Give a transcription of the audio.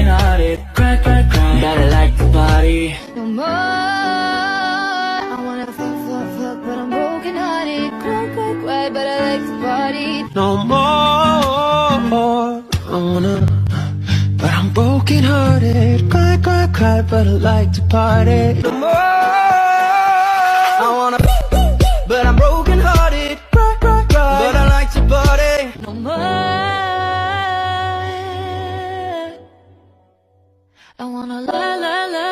broken hearted. Cry, cry, cry, but I like to party. No more. I wanna fuck, fuck, fuck, but I'm broken hearted. Cry, cry, cry, but I like to party. No more. I wanna, but I'm broken hearted. Cry, cry, cry, but I like to party. No more. I wanna, but I'm broken hearted. Cry, cry, cry, but I like to party. No more. I wanna la la la.